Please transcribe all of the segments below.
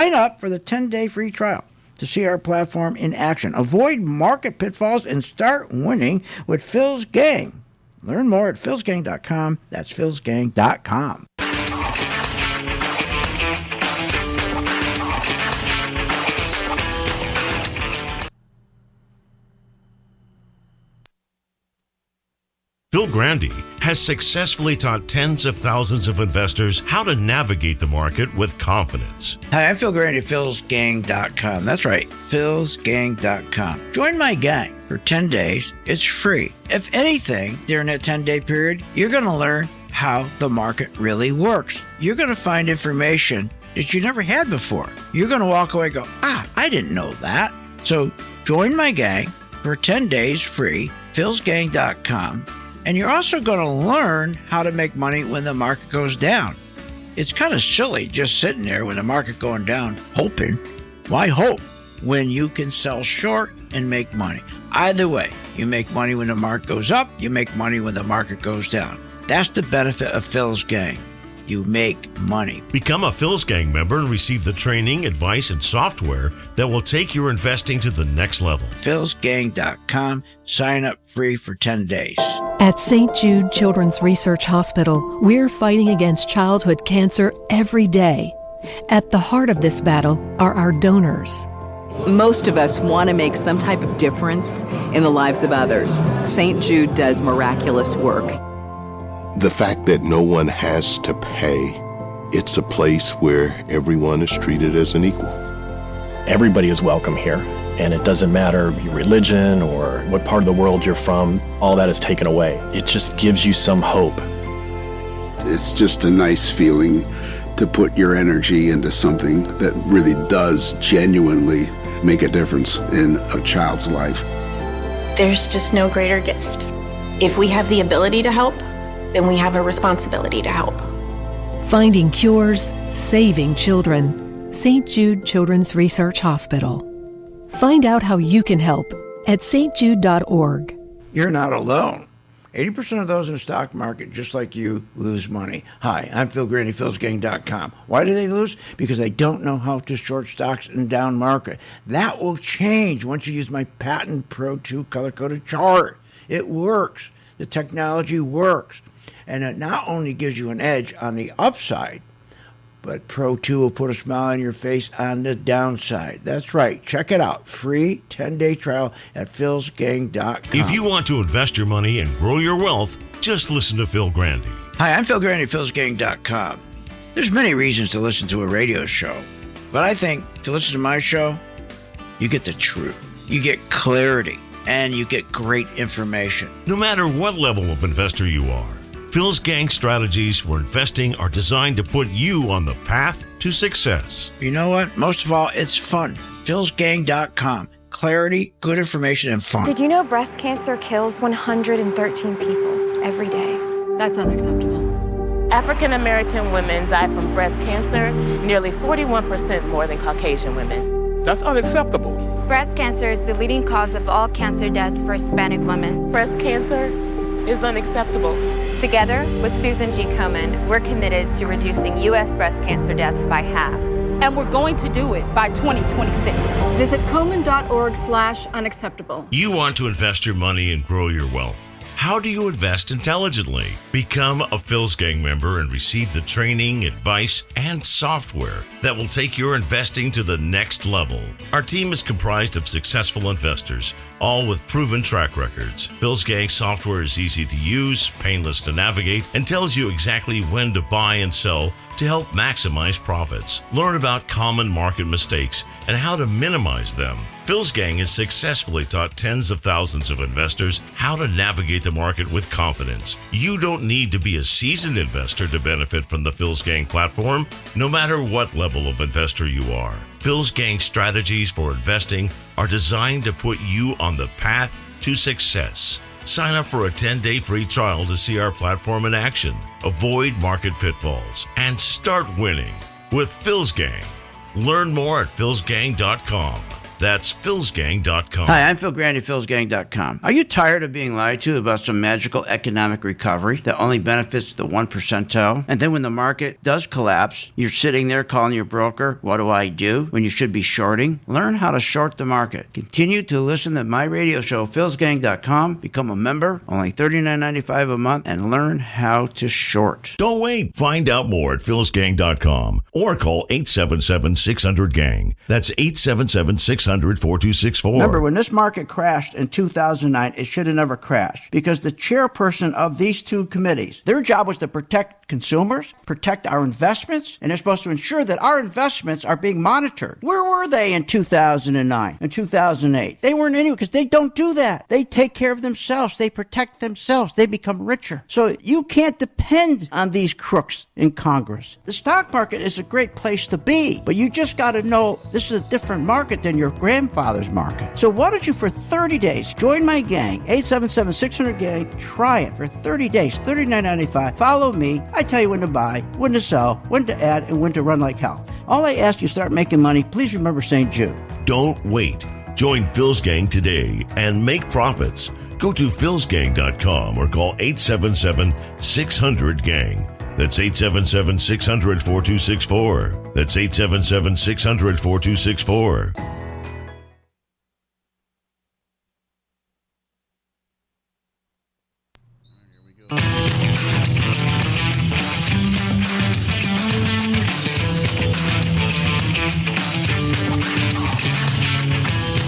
Sign up for the 10-day free trial to see our platform in action. Avoid market pitfalls and start winning with Phil's Gang. Learn more at philsgang.com. That's philsgang.com. Phil Grandy has successfully taught tens of thousands of investors how to navigate the market with confidence. Hi, I'm Phil Grandy, philsgang.com. That's right, philsgang.com. Join my gang for 10 days. It's free. If anything, during that 10-day period, you're going to learn how the market really works. You're going to find information that you never had before. You're going to walk away and go, I didn't know that. So join my gang for 10 days free, philsgang.com. And you're also going to learn how to make money when the market goes down. It's kind of silly just sitting there when the market going down, hoping. Why hope when you can sell short and make money? Either way, you make money when the market goes up, you make money when the market goes down. That's the benefit of Phil's Gang. You make money. Become a Phil's Gang member and receive the training, advice, and software that will take your investing to the next level. philsgang.com. Sign up free for 10 days. At St. Jude Children's Research Hospital, we're fighting against childhood cancer every day. At the heart of this battle are our donors. Most of us want to make some type of difference in the lives of others. St. Jude does miraculous work. The fact that no one has to pay, it's a place where everyone is treated as an equal. Everybody is welcome here, and it doesn't matter your religion or what part of the world you're from, all that is taken away. It just gives you some hope. It's just a nice feeling to put your energy into something that really does genuinely make a difference in a child's life. There's just no greater gift. If we have the ability to help, then we have a responsibility to help. Finding cures, saving children. St. Jude Children's Research Hospital. Find out how you can help at stjude.org. You're not alone. 80% of those in the stock market, just like you, lose money. Hi, I'm Phil Grandy, philsgang.com. Why do they lose? Because they don't know how to short stocks in down market. That will change once you use my patent Pro 2 color-coded chart. It works. The technology works. And it not only gives you an edge on the upside, but Pro 2 will put a smile on your face on the downside. That's right. Check it out. Free 10-day trial at philsgang.com. If you want to invest your money and grow your wealth, just listen to Phil Grandy. Hi, I'm Phil Grandy, philsgang.com. There's many reasons to listen to a radio show, but I think to listen to my show, you get the truth. You get clarity, and you get great information. No matter what level of investor you are, Phil's Gang strategies for investing are designed to put you on the path to success. You know what? Most of all, it's fun. philsgang.com. Clarity, good information, and fun. Did you know breast cancer kills 113 people every day? That's unacceptable. African American women die from breast cancer nearly 41% more than Caucasian women. That's unacceptable. Breast cancer is the leading cause of all cancer deaths for Hispanic women. Breast cancer is unacceptable. Together with Susan G. Komen, we're committed to reducing U.S. breast cancer deaths by half. And we're going to do it by 2026. Visit Komen.org/unacceptable. You want to invest your money and grow your wealth. How do you invest intelligently? Become a Phil's Gang member and receive the training, advice, and software that will take your investing to the next level. Our team is comprised of successful investors, all with proven track records. Phil's Gang software is easy to use, painless to navigate, and tells you exactly when to buy and sell to help maximize profits. Learn about common market mistakes and how to minimize them. Phil's Gang has successfully taught tens of thousands of investors how to navigate the market with confidence. You don't need to be a seasoned investor to benefit from the Phil's Gang platform, no matter what level of investor you are. Phil's Gang strategies for investing are designed to put you on the path to success. Sign up for a 10-day free trial to see our platform in action, avoid market pitfalls, and start winning with Phil's Gang. Learn more at philsgang.com. That's philsgang.com. Hi, I'm Phil Grandy, philsgang.com. Are you tired of being lied to about some magical economic recovery that only benefits the 1 percentile? And then when the market does collapse, you're sitting there calling your broker, what do I do? When you should be shorting? Learn how to short the market. Continue to listen to my radio show, philsgang.com. Become a member, only $39.95 a month, and learn how to short. Don't wait. Find out more at philsgang.com or call 877-600-GANG. That's 877-600-4264. Remember, when this market crashed in 2009, it should have never crashed because the chairperson of these two committees, their job was to protect consumers, protect our investments, and they're supposed to ensure that our investments are being monitored. Where were they in 2009 and 2008? They weren't anywhere because they don't do that. They take care of themselves. They protect themselves. They become richer. So you can't depend on these crooks in Congress. The stock market is a great place to be, but you just got to know this is a different market than your grandfather's market. So why don't you, for 30 days, join my gang, 877-600-GANG. Try it for 30 days, $39.95. Follow me. I tell you when to buy, when to sell, when to add, and when to run like hell. All I ask you, start making money. Please remember St. Jude. Don't wait. Join Phil's Gang today and make profits. Go to philsgang.com or call 877-600-GANG. That's 877-600-4264. That's 877-600-4264.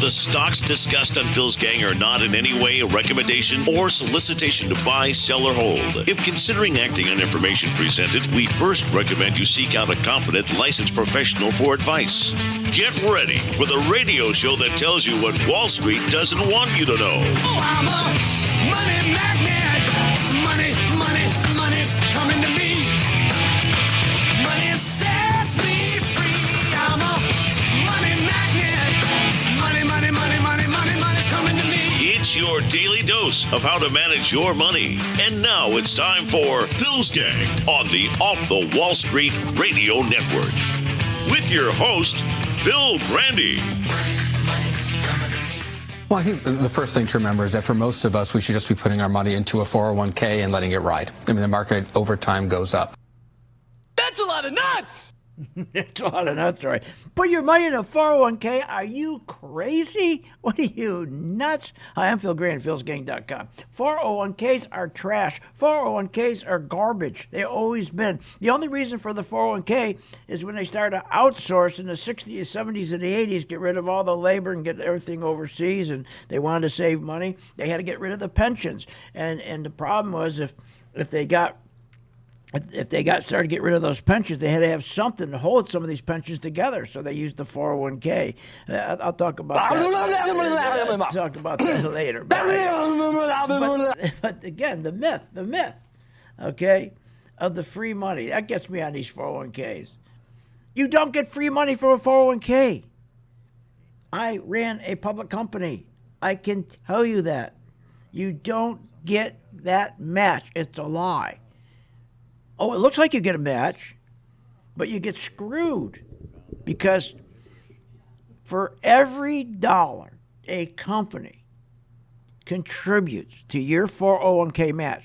The stocks discussed on Phil's Gang are not in any way a recommendation or solicitation to buy, sell, or hold. If considering acting on information presented, we first recommend you seek out a competent, licensed professional for advice. Get ready for the radio show that tells you what Wall Street doesn't want you to know. Oh, I'm a money magnet. Money, money, money's coming to me. Money sets me free. I'm a money magnet. Money's coming to me. It's your daily dose of how to manage your money. And now it's time for Phil's Gang on the Off the Wall Street Radio Network. With your host, Phil Grandy. Well, I think the first thing to remember is that for most of us, we should just be putting our money into a 401k and letting it ride. I mean, the market over time goes up. That's a lot of nuts! It's a lot of nuts, right? Put your money in a 401k? Are you crazy? What are you, nuts? Hi, I'm Phil Grandy, philsgang.com. 401ks are trash. 401ks are garbage. They've always been. The only reason for the 401k is when they started to outsource in the 60s, 70s, and the 80s, get rid of all the labor and get everything overseas, and they wanted to save money. They had to get rid of the pensions. And the problem was if they started to get rid of those pensions, they had to have something to hold some of these pensions together. So they used the 401k. I'll talk about that. I'll talk about that later. But again, the myth, okay, of the free money. That gets me on these 401ks. You don't get free money from a 401k. I ran a public company. I can tell you that. You don't get that match. It's a lie. Oh, it looks like you get a match, but you get screwed because for every dollar a company contributes to your 401k match,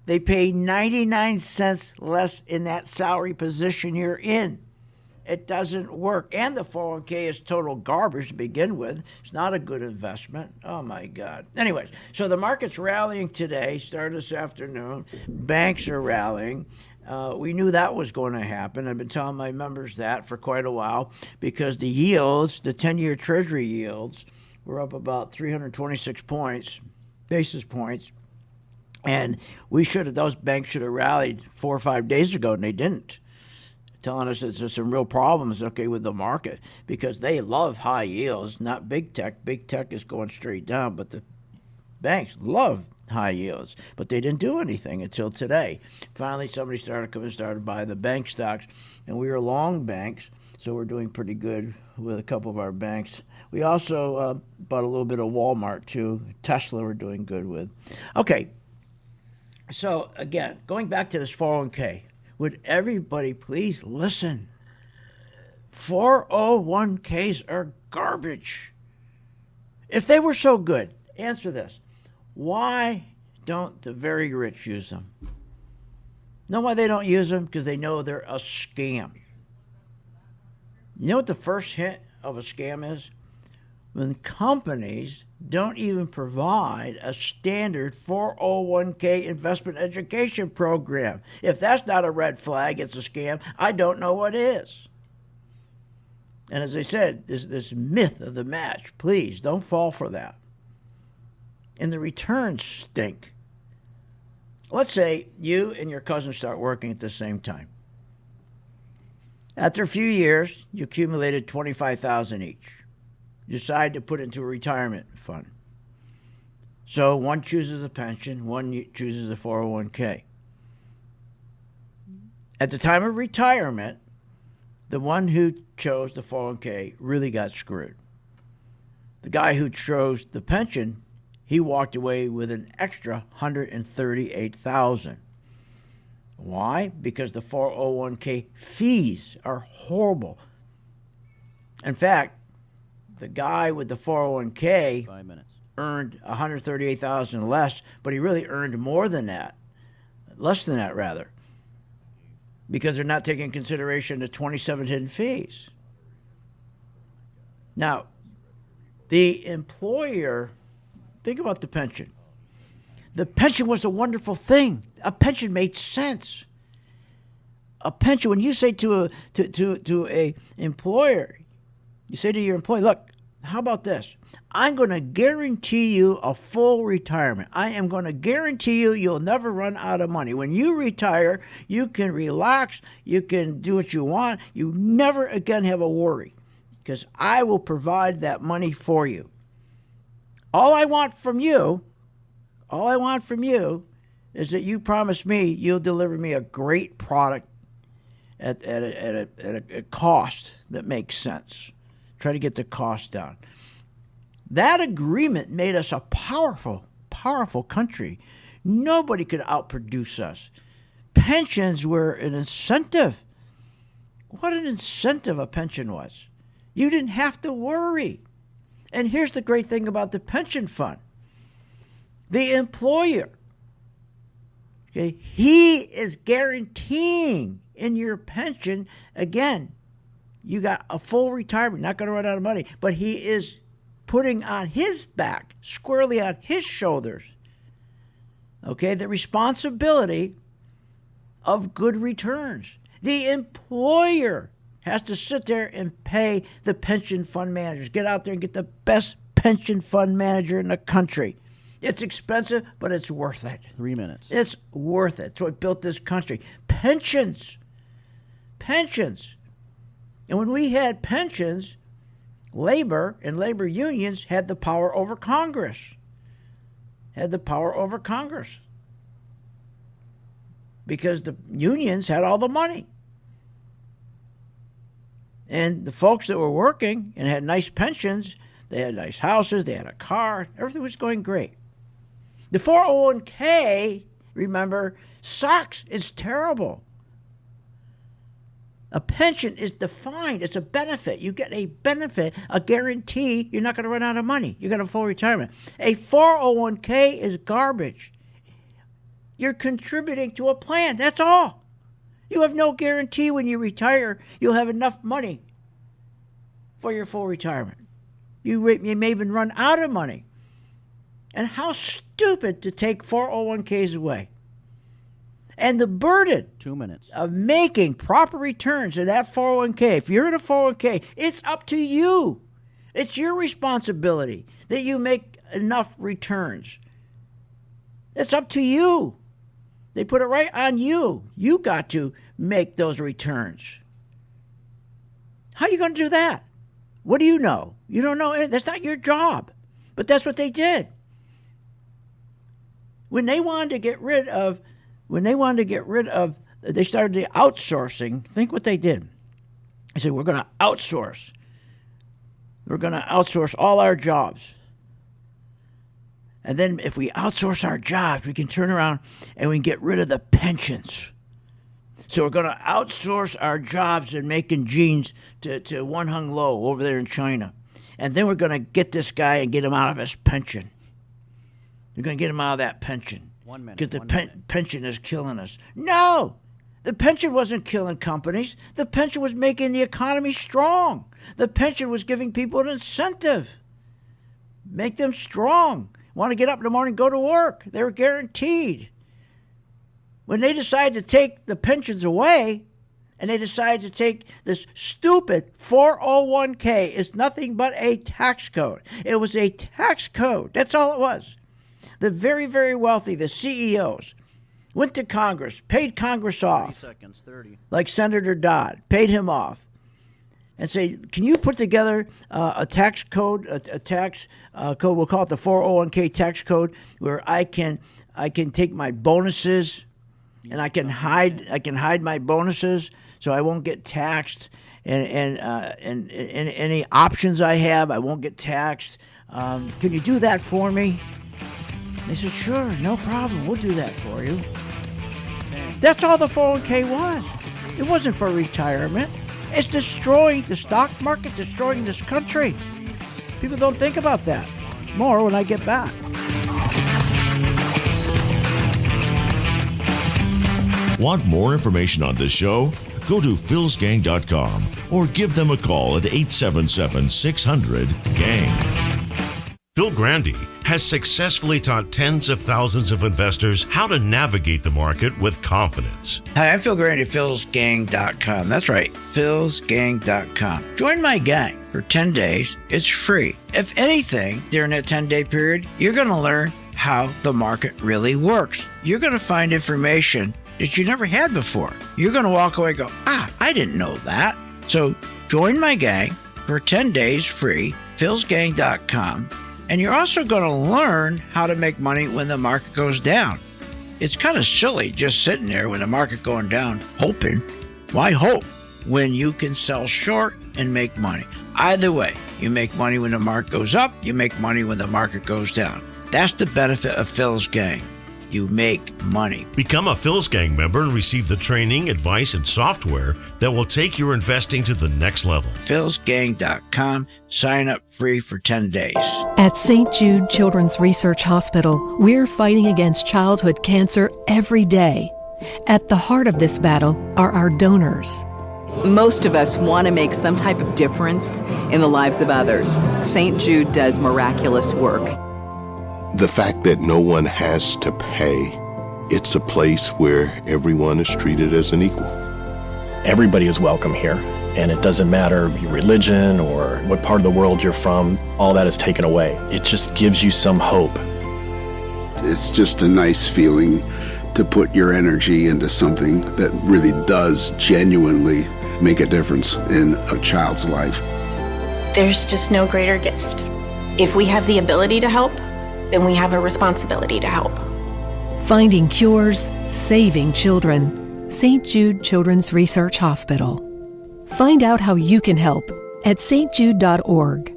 they pay 99 cents less in that salary position you're in. It doesn't work. And the 401k is total garbage to begin with. It's not a good investment. Oh, my God. Anyways, so the market's rallying today, started this afternoon. Banks are rallying. We knew that was going to happen. I've been telling my members that for quite a while because the yields, the 10-year Treasury yields, were up about 326 basis points. And those banks should have rallied 4 or 5 days ago, and they didn't. Telling us there's some real problems, with the market because they love high yields, not big tech. Big tech is going straight down, but the banks love high yields. But they didn't do anything until today. Finally, somebody started buying the bank stocks, and we were long banks, so we're doing pretty good with a couple of our banks. We also bought a little bit of Walmart, too. Tesla we're doing good with. Okay, so again, going back to this 401k, would everybody please listen? 401ks are garbage. If they were so good, answer this. Why don't the very rich use them? Know why they don't use them? Because they know they're a scam. You know what the first hint of a scam is? When companies don't even provide a standard 401k investment education program. If that's not a red flag, it's a scam. I don't know what is. And as I said, this myth of the match, please don't fall for that. And the returns stink. Let's say you and your cousin start working at the same time. After a few years, you accumulated $25,000 each. You decide to put it into a retirement fund. So one chooses a pension, one chooses a 401k. At the time of retirement, the one who chose the 401k really got screwed. The guy who chose the pension, he walked away with an extra $138,000. Why? Because the 401k fees are horrible. In fact, the guy with the 401k earned $138,000 less, but he really earned more than that, less than that rather, because they're not taking into consideration the 27 hidden fees. Now, the employer, think about the pension. The pension was a wonderful thing. A pension made sense. A pension, when you say to a employer, you say to your employee, look, how about this? I'm going to guarantee you a full retirement. I am going to guarantee you'll never run out of money. When you retire, you can relax. You can do what you want. You never again have a worry because I will provide that money for you. All I want from you is that you promise me you'll deliver me a great product at a cost that makes sense. Try to get the cost down. That agreement made us a powerful, powerful country. Nobody could outproduce us. Pensions were an incentive. What an incentive a pension was. You didn't have to worry. And here's the great thing about the pension fund. The employer, okay, he is guaranteeing in your pension, again, you got a full retirement, not going to run out of money, but he is putting on his back, squarely on his shoulders, okay, the responsibility of good returns. The employer has to sit there and pay the pension fund managers. Get out there and get the best pension fund manager in the country. It's expensive, but it's worth it. 3 minutes. It's worth it. It's what built this country. Pensions. And when we had pensions, labor and labor unions had the power over Congress. Because the unions had all the money. And the folks that were working and had nice pensions, they had nice houses, they had a car, everything was going great. The 401k, remember, sucks. It's terrible. A pension is defined. It's a benefit. You get a benefit, a guarantee. You're not going to run out of money. You got a full retirement. A 401k is garbage. You're contributing to a plan. That's all. You have no guarantee when you retire you'll have enough money for your full retirement. You may even run out of money. And how stupid to take 401ks away. And the burden 2 minutes of making proper returns in that 401k, if you're in a 401k, it's up to you. It's your responsibility that you make enough returns. It's up to you. They put it right on you. You got to make those returns. How are you going to do that? What do you know? You don't know. That's not your job. But that's what they did. When they wanted to get rid of, they started the outsourcing. Think what they did. They said, we're going to outsource. We're going to outsource all our jobs. And then if we outsource our jobs, we can turn around and we can get rid of the pensions. So we're going to outsource our jobs in making jeans to One Hung Lo over there in China. And then we're going to get this guy and get him out of his pension. We're going to get him out of that pension. 1 minute. Because the pension is killing us. No! The pension wasn't killing companies. The pension was making the economy strong. The pension was giving people an incentive. Make them strong. Want to get up in the morning, go to work. They were guaranteed. When they decided to take the pensions away, and they decided to take this stupid 401k, it's nothing but a tax code. It was a tax code. That's all it was. The very, very wealthy, the CEOs, went to Congress, paid Congress off. 30 seconds, 30. Like Senator Dodd, paid him off. And say, can you put together a tax code, a tax code, we'll call it the 401k tax code, where I can take my bonuses and I can hide my bonuses so I won't get taxed, and any options I have, I won't get taxed. Can you do that for me? They said, sure, no problem. We'll do that for you. That's all the 401k was. It wasn't for retirement. It's destroying the stock market, destroying this country. People don't think about that. More when I get back. Want more information on this show? Go to philsgang.com or give them a call at 877-600-GANG. Phil Grandy has successfully taught tens of thousands of investors how to navigate the market with confidence. Hi, I'm Phil Grandy, philsgang.com. That's right, philsgang.com. Join my gang for 10 days. It's free. If anything, during that 10-day period, you're going to learn how the market really works. You're going to find information that you never had before. You're going to walk away and go, I didn't know that. So join my gang for 10 days free, philsgang.com. And you're also going to learn how to make money when the market goes down. It's kind of silly just sitting there when the market going down, hoping. Why hope when you can sell short and make money? Either way, you make money when the market goes up, you make money when the market goes down. That's the benefit of Phil's Gang. You make money. Become a Phil's Gang member and receive the training, advice, and software that will take your investing to the next level. philsgang.com. Sign up free for 10 days. At St. Jude Children's Research Hospital, we're fighting against childhood cancer every day. At the heart of this battle are our donors. Most of us want to make some type of difference in the lives of others. St. Jude does miraculous work. The fact that no one has to pay, it's a place where everyone is treated as an equal. Everybody is welcome here, and it doesn't matter your religion or what part of the world you're from, all that is taken away. It just gives you some hope. It's just a nice feeling to put your energy into something that really does genuinely make a difference in a child's life. There's just no greater gift. If we have the ability to help, then we have a responsibility to help. Finding cures, saving children. St. Jude Children's Research Hospital. Find out how you can help at stjude.org.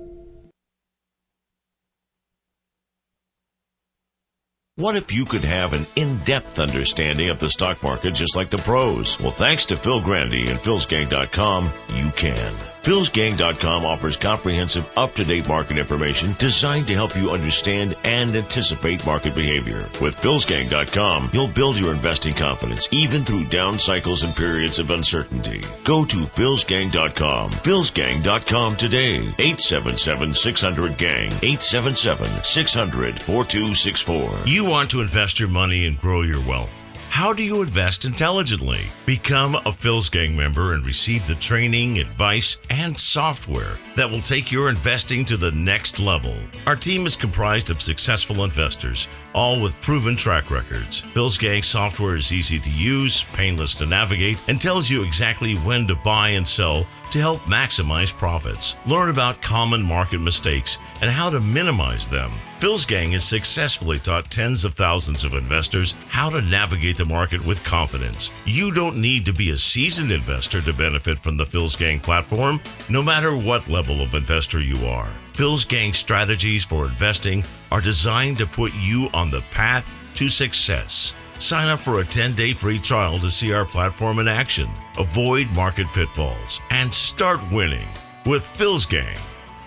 What if you could have an in-depth understanding of the stock market just like the pros? Well, thanks to Phil Grandy and philsgang.com, you can. philsgang.com offers comprehensive, up-to-date market information designed to help you understand and anticipate market behavior. With philsgang.com, you'll build your investing confidence even through down cycles and periods of uncertainty. Go to philsgang.com. philsgang.com today. 877-600-GANG. 877-600-4264. You want to invest your money and grow your wealth. How do you invest intelligently? Become a Phil's Gang member and receive the training, advice, and software that will take your investing to the next level. Our team is comprised of successful investors, all with proven track records. Phil's Gang software is easy to use, painless to navigate, and tells you exactly when to buy and sell to help maximize profits. Learn about common market mistakes and how to minimize them. Phil's Gang has successfully taught tens of thousands of investors how to navigate the market with confidence. You don't need to be a seasoned investor to benefit from the Phil's Gang platform, no matter what level of investor you are. Phil's Gang strategies for investing are designed to put you on the path to success. Sign up for a 10-day free trial to see our platform in action. Avoid market pitfalls and start winning with Phil's Gang.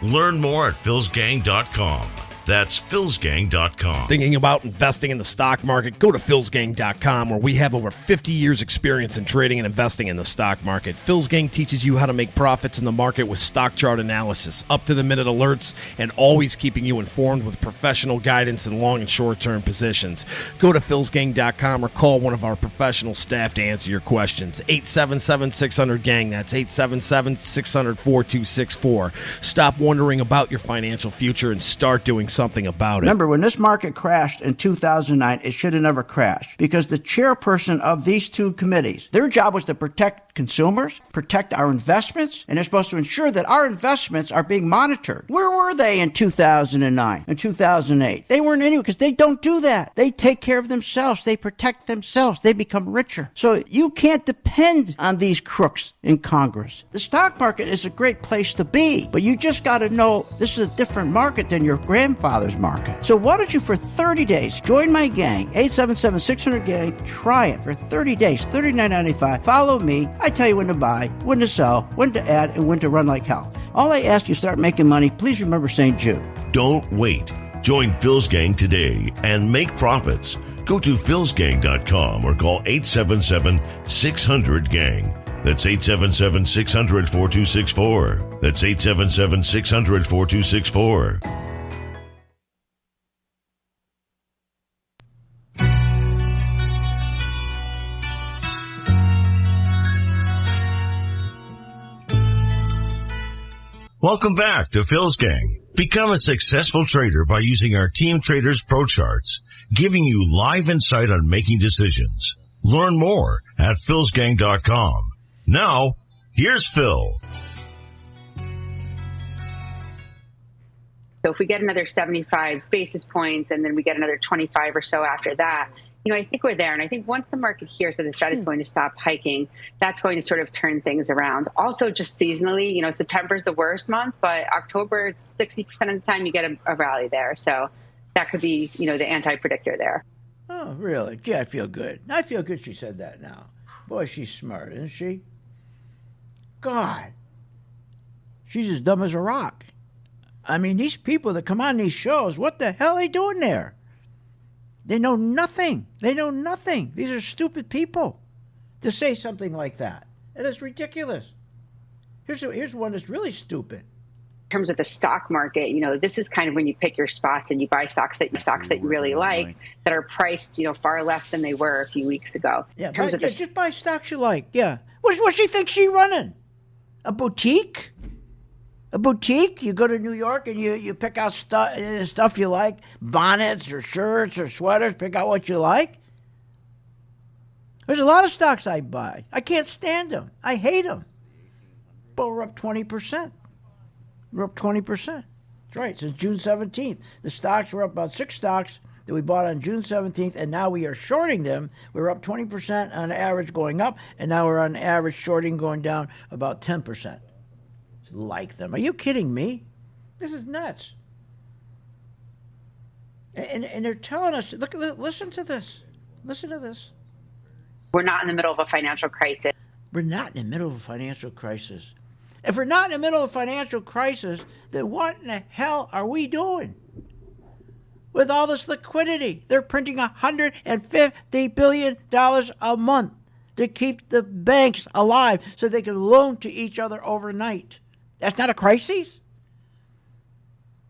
Learn more at philsgang.com. That's philsgang.com. Thinking about investing in the stock market? Go to philsgang.com, where we have over 50 years experience in trading and investing in the stock market. Phil's Gang teaches you how to make profits in the market with stock chart analysis, up-to-the-minute alerts, and always keeping you informed with professional guidance in long and short-term positions. Go to philsgang.com or call one of our professional staff to answer your questions. 877-600-GANG. That's 877-600-4264. Stop wondering about your financial future and start doing something about it. Remember, when this market crashed in 2009, it should have never crashed, because the chairperson of these two committees, their job was to protect consumers, protect our investments, and they're supposed to ensure that our investments are being monitored. Where were they in 2009 and 2008? They weren't anywhere, because they don't do that. They take care of themselves. They protect themselves. They become richer. So you can't depend on these crooks in Congress. The stock market is a great place to be, but you just got to know this is a different market than your grandfather's market. So why don't you, for 30 days, join my gang, 877-600-GANG. Try it for 30 days, $39.95. Follow me. I tell you when to buy, when to sell, when to add, and when to run like hell. All I ask you, start making money. Please remember St. Jude. Don't wait. Join Phil's Gang today and make profits. Go to philsgang.com or call 877-600-GANG. That's 877-600-4264. That's 877-600-4264. Welcome back to Phil's Gang. Become a successful trader by using our Team Traders Pro Charts, giving you live insight on making decisions. Learn more at philsgang.com. Now, here's Phil. So if we get another 75 basis points and then we get another 25 or so after that, I think we're there. And I think once the market hears that the Fed is going to stop hiking, that's going to sort of turn things around. Also, just seasonally, September is the worst month, but October, it's 60% of the time you get a rally there. So that could be, the anti-predictor there. Oh, really? Gee, I feel good. I feel good she said that now. Boy, she's smart, isn't she? God. She's as dumb as a rock. I mean, these people that come on these shows, what the hell are they doing there? They know nothing. They know nothing. These are stupid people to say something like that. And it's ridiculous. Here's one that's really stupid. In terms of the stock market, this is kind of when you pick your spots and you buy stocks that you really like that are priced, far less than they were a few weeks ago. Yeah, just buy stocks you like. Yeah. What she thinks she running? A boutique? You go to New York and you pick out stuff you like, bonnets or shirts or sweaters, pick out what you like. There's a lot of stocks I buy. I can't stand them. I hate them. But we're up 20%. We're up 20%. That's right, since June 17th. The stocks were up about 6 stocks that we bought on June 17th, and now we are shorting them. We're up 20% on average going up, and now we're on average shorting going down about 10%. Like them. Are you kidding me? This is nuts. And they're telling us, listen to this. Listen to this. We're not in the middle of a financial crisis. We're not in the middle of a financial crisis. If we're not in the middle of a financial crisis, then what in the hell are we doing? With all this liquidity, they're printing $150 billion a month to keep the banks alive so they can loan to each other overnight. That's not a crisis?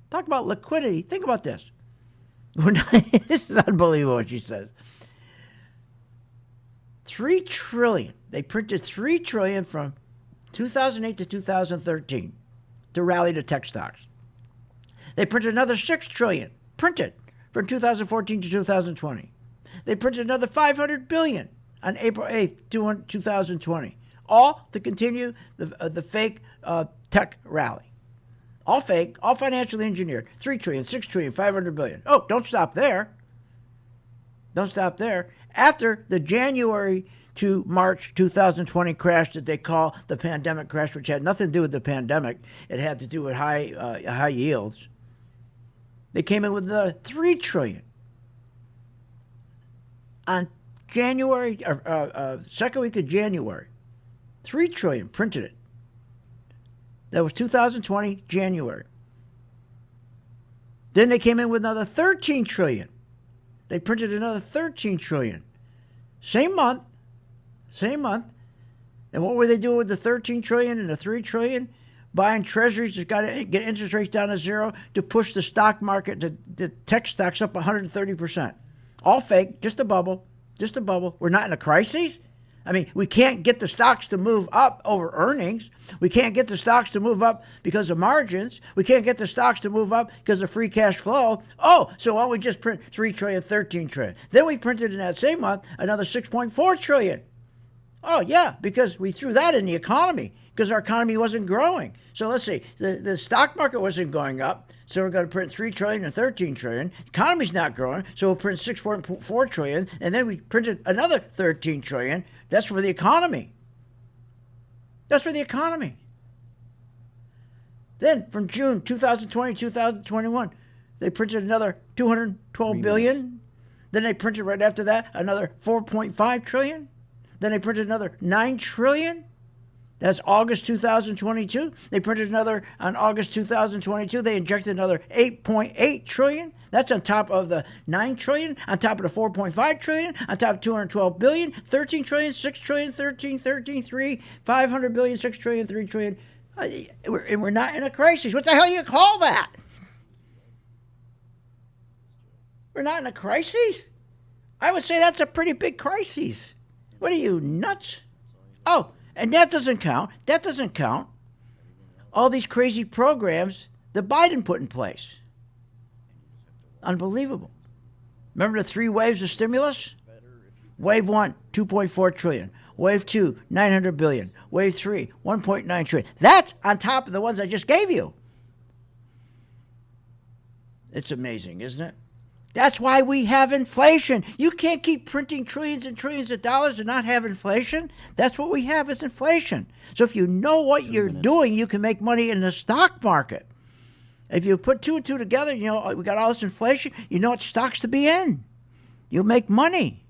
Talk about liquidity. Think about this. This is unbelievable what she says. $3 trillion. They printed $3 trillion from 2008 to 2013 to rally the tech stocks. They printed another $6 trillion printed from 2014 to 2020. They printed another $500 billion on April 8th, 2020. All to continue the fake tech rally. All fake, all financially engineered. $3 trillion, $6 trillion, $500 billion. Oh, don't stop there. Don't stop there. After the January to March 2020 crash that they call the pandemic crash, which had nothing to do with the pandemic, it had to do with high yields. They came in with another $3 trillion on January, second week of January, $3 trillion printed it. That was 2020, January. Then they came in with another $13 trillion. They printed another $13 trillion. Same month. And what were they doing with the $13 trillion and the $3 trillion? Buying treasuries that's got to get interest rates down to zero to push the stock market, the tech stocks up 130%. All fake, just a bubble. We're not in a crisis. I mean, we can't get the stocks to move up over earnings. We can't get the stocks to move up because of margins. We can't get the stocks to move up because of free cash flow. Oh, so why don't we just print $3 trillion, $13 trillion? Then we printed in that same month another $6.4 trillion. Oh, yeah, because we threw that in the economy because our economy wasn't growing. So let's see, the stock market wasn't going up, so we're going to print $3 trillion and $13 trillion. The economy's not growing, so we'll print $6.4 trillion, and then we printed another $13 trillion. That's for the economy. Then from June 2020, 2021, they printed another $212 billion. Then they printed right after that another $4.5 trillion. Then they printed another $9 trillion. That's August 2022. They printed another on August 2022. They injected another $8.8 trillion. That's on top of the $9 trillion, on top of the $4.5 trillion, on top of $212 billion, $13 trillion, $6 trillion, 3, $500 billion, $6 trillion, $3 trillion. And we're not in a crisis. What the hell do you call that? We're not in a crisis? I would say that's a pretty big crisis. What are you, nuts? Oh, and that doesn't count all these crazy programs that Biden put in place. Unbelievable. Remember the 3 waves of stimulus? Wave 1, $2.4 trillion. Wave 2, $900 billion. Wave 3, $1.9 trillion. That's on top of the ones I just gave you. It's amazing, isn't it? That's why we have inflation. You can't keep printing trillions and trillions of dollars and not have inflation. That's what we have is inflation. So if you know what you're doing, you can make money in the stock market. If you put 2 and 2 together, you know, we got all this inflation, you know what stocks to be in. You'll make money.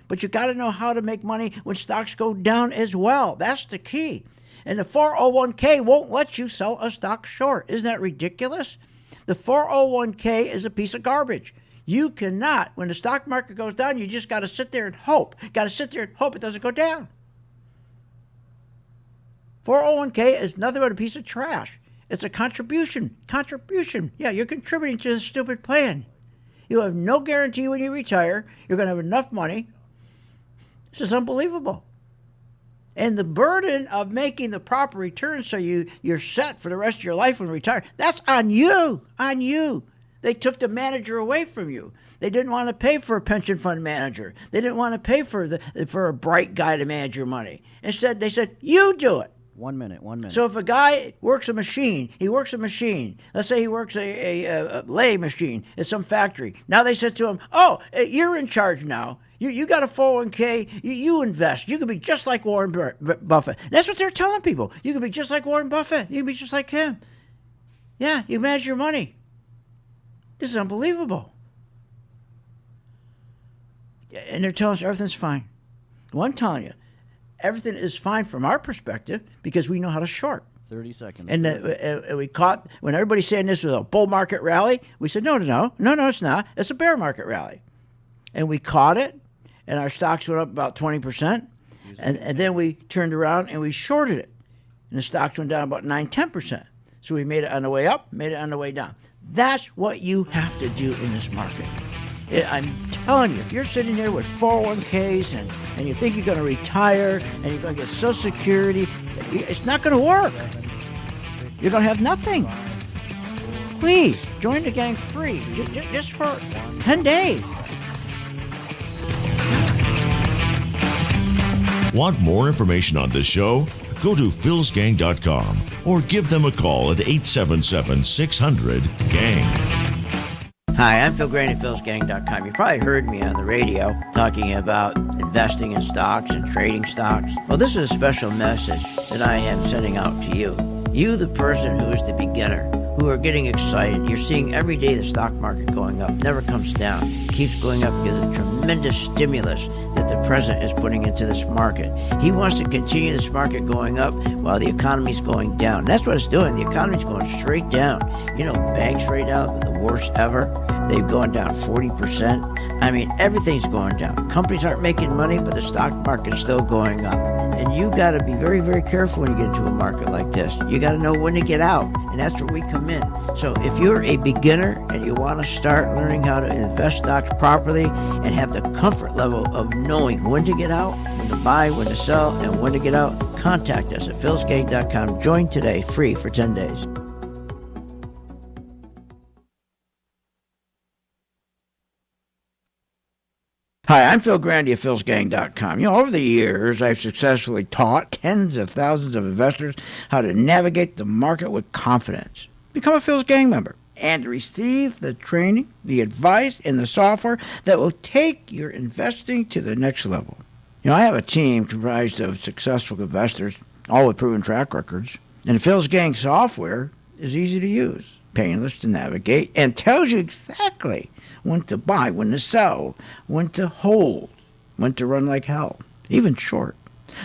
But you got to know how to make money when stocks go down as well. That's the key. And the 401k won't let you sell a stock short. Isn't that ridiculous? The 401k is a piece of garbage. You cannot, when the stock market goes down, you just got to sit there and hope. Got to sit there and hope it doesn't go down. 401k is nothing but a piece of trash. It's a contribution. Yeah, you're contributing to this stupid plan. You have no guarantee when you retire you're going to have enough money. This is unbelievable. And the burden of making the proper return so you're set for the rest of your life when you retire, that's on you. They took the manager away from you. They didn't want to pay for a pension fund manager. They didn't want to pay for a bright guy to manage your money. Instead, they said, you do it. 1 minute. So if a guy works a machine. Let's say he works a lathe machine at some factory. Now they said to him, oh, you're in charge now. You got a 401k. You invest. You can be just like Warren Buffett. That's what they're telling people. You can be just like Warren Buffett. You can be just like him. Yeah, you manage your money. This is unbelievable. And they're telling us everything's fine. Well, I'm telling you, everything is fine from our perspective because we know how to short. 30 seconds. And we caught, when everybody's saying this was a bull market rally, we said, no, it's not. It's a bear market rally. And we caught it, and our stocks went up about 20%. And then we turned around and we shorted it. And the stocks went down about 9-10%. So we made it on the way up, made it on the way down. That's what you have to do in this market. I'm telling you, if you're sitting there with 401ks and you think you're going to retire and you're going to get Social Security, it's not going to work. You're going to have nothing. Please, join the gang free, just for 10 days. Want more information on this show? Go to philsgang.com or give them a call at 877-600-GANG. Hi, I'm Phil Grain at philsgang.com. You probably heard me on the radio talking about investing in stocks and trading stocks. Well, this is a special message that I am sending out to you. You, the person who is the beginner, who are getting excited. You're seeing every day the stock market going up, never comes down, keeps going up because of the tremendous stimulus that that the president is putting into this market. He wants to continue this market going up while the economy's going down. And that's what it's doing. The economy's going straight down. You know, banks right now, the worst ever. They've gone down 40%. I mean, everything's going down. Companies aren't making money, but the stock market is still going up. And you got to be very, very careful when you get into a market like this. You got to know when to get out, and that's where we come in. So if you're a beginner and you want to start learning how to invest stocks properly and have the comfort level of knowing when to get out, when to buy, when to sell, and when to get out, contact us at philsgang.com. Join today, free for 10 days. Hi, I'm Phil Grandy of philsgang.com. You know, over the years, I've successfully taught tens of thousands of investors how to navigate the market with confidence. Become a Phil's Gang member and receive the training, the advice, and the software that will take your investing to the next level. You know, I have a team comprised of successful investors, all with proven track records. And Phil's Gang software is easy to use, painless to navigate, and tells you exactly when to buy, when to sell, when to hold, when to run like hell, even short.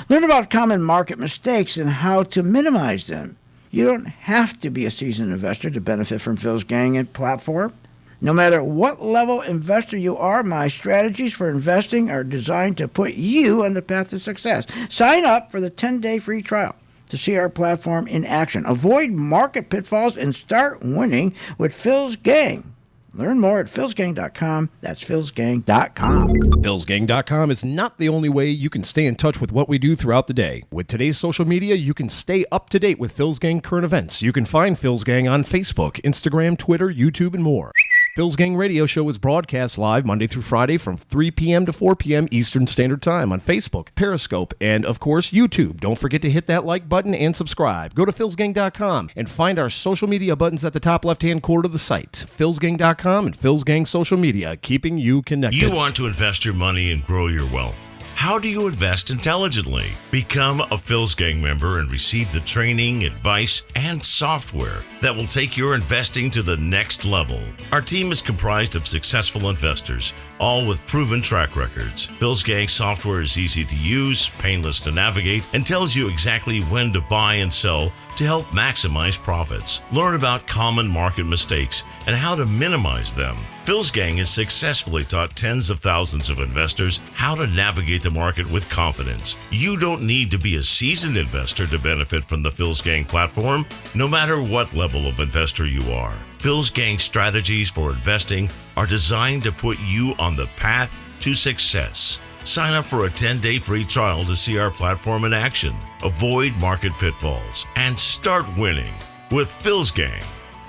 Learn about common market mistakes and how to minimize them. You don't have to be a seasoned investor to benefit from Phil's Gang and platform. No matter what level investor you are, my strategies for investing are designed to put you on the path to success. Sign up for the 10-day free trial to see our platform in action. Avoid market pitfalls and start winning with Phil's Gang. Learn more at philsgang.com. That's philsgang.com. Philsgang.com is not the only way you can stay in touch with what we do throughout the day. With today's social media, you can stay up to date with Phil's Gang current events. You can find Phil's Gang on Facebook, Instagram, Twitter, YouTube, and more. Phil's Gang Radio Show is broadcast live Monday through Friday from 3 p.m. to 4 p.m. Eastern Standard Time on Facebook, Periscope, and, of course, YouTube. Don't forget to hit that like button and subscribe. Go to philsgang.com and find our social media buttons at the top left-hand corner of the site. philsgang.com and Phil's Gang Social Media, keeping you connected. You want to invest your money and grow your wealth. How do you invest intelligently? Become a Phil's Gang member and receive the training, advice, and software that will take your investing to the next level. Our team is comprised of successful investors, all with proven track records. Phil's Gang software is easy to use, painless to navigate, and tells you exactly when to buy and sell to help maximize profits. Learn about common market mistakes and how to minimize them. Phil's Gang has successfully taught tens of thousands of investors how to navigate the market with confidence. You don't need to be a seasoned investor to benefit from the Phil's Gang platform, no matter what level of investor you are. Phil's Gang strategies for investing are designed to put you on the path to success. Sign up for a 10-day free trial to see our platform in action, avoid market pitfalls, and start winning with Phil's Gang.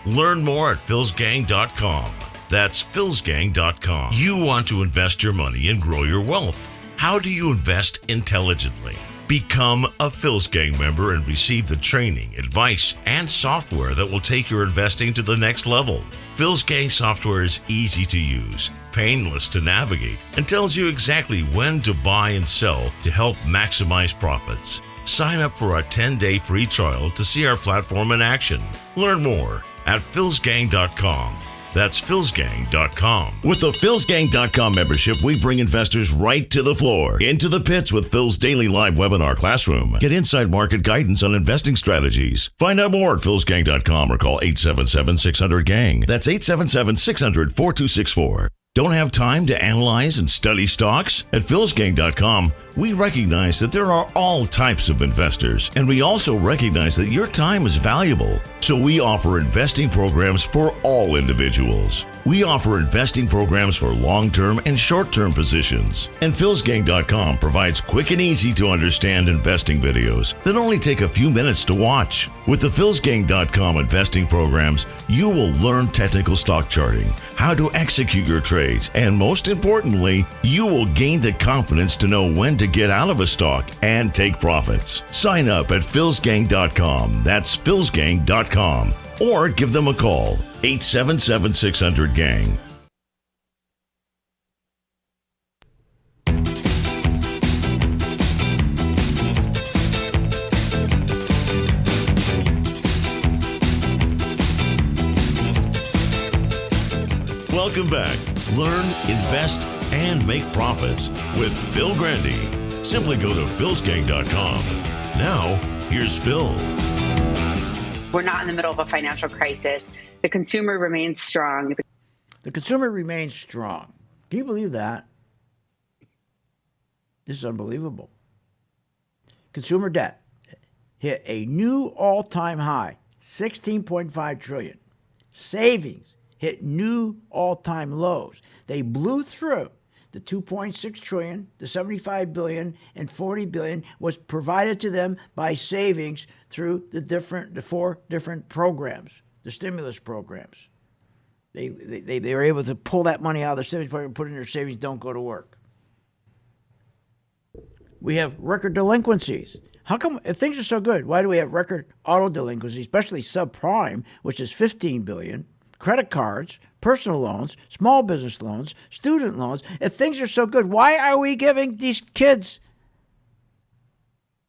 Learn more at philsgang.com. That's philsgang.com. You want to invest your money and grow your wealth. How do you invest intelligently? Become a Phil's Gang member and receive the training, advice, and software that will take your investing to the next level. Phil's Gang software is easy to use, painless to navigate, and tells you exactly when to buy and sell to help maximize profits. Sign up for a 10-day free trial to see our platform in action. Learn more at philsgang.com. That's philsgang.com. With the philsgang.com membership, we bring investors right to the floor, into the pits with Phil's daily live webinar classroom. Get inside market guidance on investing strategies. Find out more at philsgang.com or call 877-600-GANG. That's 877-600-4264. Don't have time to analyze and study stocks? At philsgang.com, we recognize that there are all types of investors, and we also recognize that your time is valuable. So we offer investing programs for all individuals. We offer investing programs for long-term and short-term positions. And philsgang.com provides quick and easy to understand investing videos that only take a few minutes to watch. With the philsgang.com investing programs, you will learn technical stock charting, how to execute your trades, and most importantly, you will gain the confidence to know when to get out of a stock and take profits. Sign up at philsgang.com. That's philsgang.com. Or give them a call, 877-600-GANG. Welcome back. Learn, invest, and make profits with Phil Grandy. Simply go to philsgang.com. Now, here's Phil. We're not in the middle of a financial crisis. The consumer remains strong. The consumer remains strong. Do you believe that? This is unbelievable. Consumer debt hit a new all-time high, 16.5 trillion. Savings hit new all-time lows. They blew through the 2.6 trillion, the 75 billion, and 40 billion was provided to them by savings through the four different programs, the stimulus programs. They were able to pull that money out of their savings program, put it in their savings, don't go to work. We have record delinquencies. How come, if things are so good, why do we have record auto delinquencies, especially subprime, which is 15 billion, credit cards, personal loans, small business loans, student loans? If things are so good, why are we giving these kids?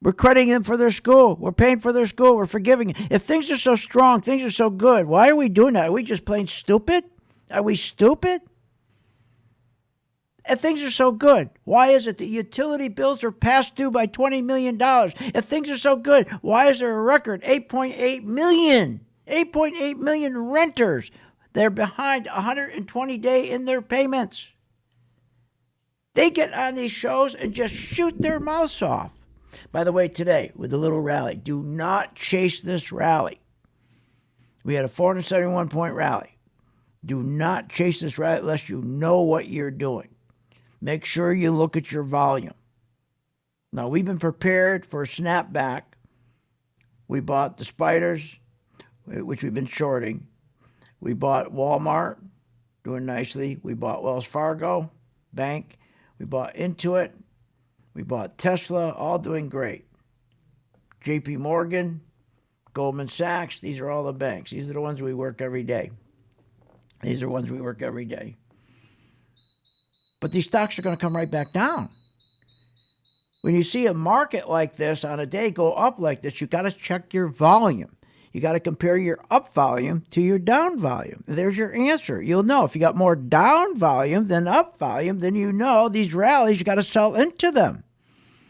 We're crediting them for their school. We're paying for their school. We're forgiving. If things are so strong, things are so good, why are we doing that? Are we just plain stupid? Are we stupid? If things are so good, why is it that utility bills are past due by $20 million? If things are so good, why is there a record 8.8 million? 8.8 million renters. They're behind 120 days in their payments. They get on these shows and just shoot their mouths off. By the way, today, with the little rally, do not chase this rally. We had a 471-point rally. Do not chase this rally unless you know what you're doing. Make sure you look at your volume. Now, we've been prepared for a snapback. We bought the spiders, which we've been shorting. We bought Walmart, doing nicely. We bought Wells Fargo Bank. We bought Intuit. We bought Tesla, all doing great. JP Morgan, Goldman Sachs, these are all the banks. These are the ones we work every day. These are ones we work every day. But these stocks are going to come right back down. When you see a market like this on a day go up like this, you got to check your volume. You got to compare your up volume to your down volume. There's your answer. You'll know if you got more down volume than up volume, then you know these rallies, you got to sell into them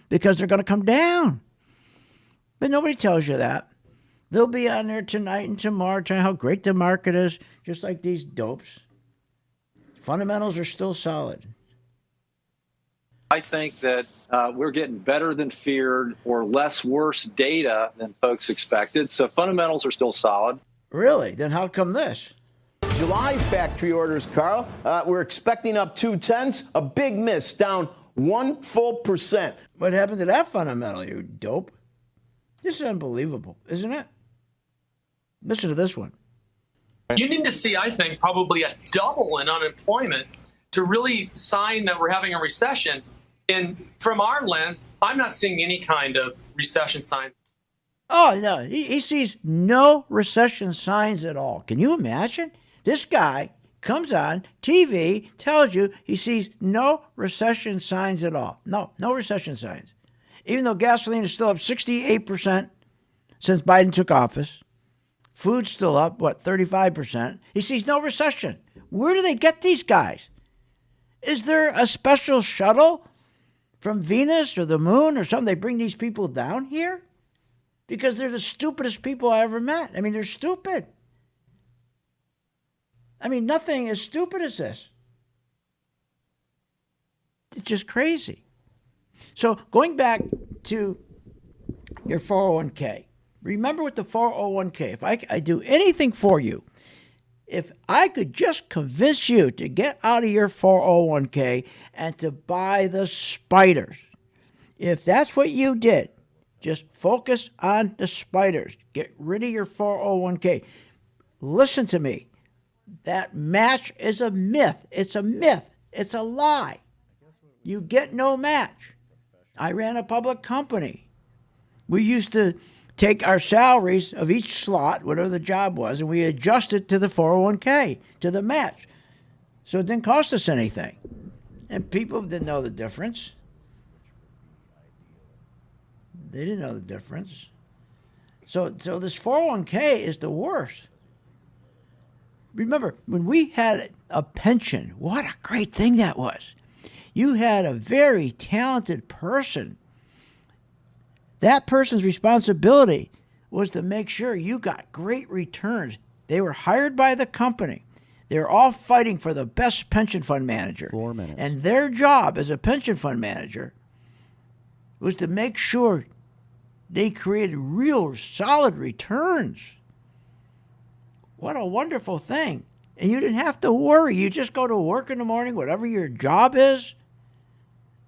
because they're going to come down. But nobody tells you that. They'll be on there tonight and tomorrow telling how great the market is, just like these dopes. Fundamentals are still solid. I think that we're getting better than feared or less worse data than folks expected. So fundamentals are still solid. Really? Then how come this? July factory orders, Carl. We're expecting up 0.2, a big miss, down 1%. What happened to that fundamental, you dope? This is unbelievable, isn't it? Listen to this one. You need to see, I think, probably a double in unemployment to really sign that we're having a recession. And from our lens, I'm not seeing any kind of recession signs. Oh, no, he sees no recession signs at all. Can you imagine? This guy comes on TV, tells you he sees no recession signs at all. No recession signs. Even though gasoline is still up 68% since Biden took office. Food's still up, 35%. He sees no recession. Where do they get these guys? Is there a special shuttle from Venus or the moon or something? They bring these people down here? Because they're the stupidest people I ever met. I mean, they're stupid. I mean, nothing as stupid as this. It's just crazy. So going back to your 401k, remember with the 401k, if I do anything for you, if I could just convince you to get out of your 401k and to buy the spiders, if that's what you did, just focus on the spiders. Get rid of your 401k. Listen to me. That match is a myth. It's a myth. It's a lie. You get no match. I ran a public company. We used to take our salaries of each slot, whatever the job was, and we adjusted to the 401k, to the match. So it didn't cost us anything. And people didn't know the difference. They didn't know the difference. So this 401k is the worst. Remember, when we had a pension, what a great thing that was. You had a very talented person. That person's responsibility was to make sure you got great returns. They were hired by the company. They were all fighting for the best pension fund manager. 4 minutes. And their job as a pension fund manager was to make sure they created real solid returns. What a wonderful thing. And you didn't have to worry. You just go to work in the morning, whatever your job is.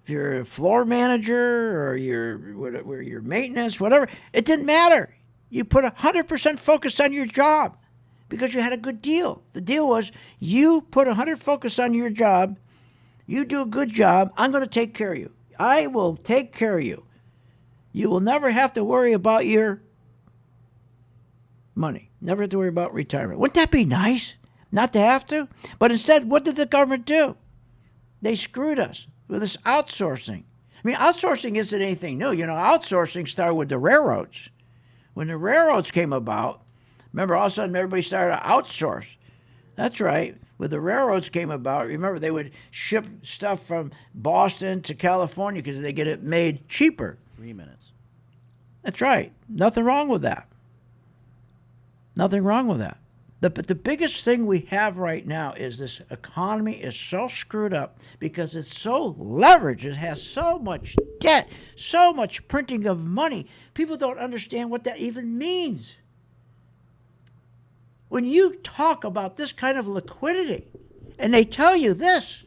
If you're a floor manager or your maintenance, whatever, it didn't matter. You put 100% focus on your job because you had a good deal. The deal was you put 100% focus on your job. You do a good job. I'm going to take care of you. I will take care of you. You will never have to worry about your money. Never have to worry about retirement. Wouldn't that be nice? Not to have to? But instead, what did the government do? They screwed us with this outsourcing. I mean, outsourcing isn't anything new. You know, outsourcing started with the railroads. When the railroads came about, remember, all of a sudden everybody started to outsource. That's right. When the railroads came about, remember, they would ship stuff from Boston to California because they get it made cheaper. 3 minutes. That's right. Nothing wrong with that. Nothing wrong with that. But the biggest thing we have right now is this economy is so screwed up because it's so leveraged. It has so much debt, so much printing of money. People don't understand what that even means. When you talk about this kind of liquidity, and they tell you this,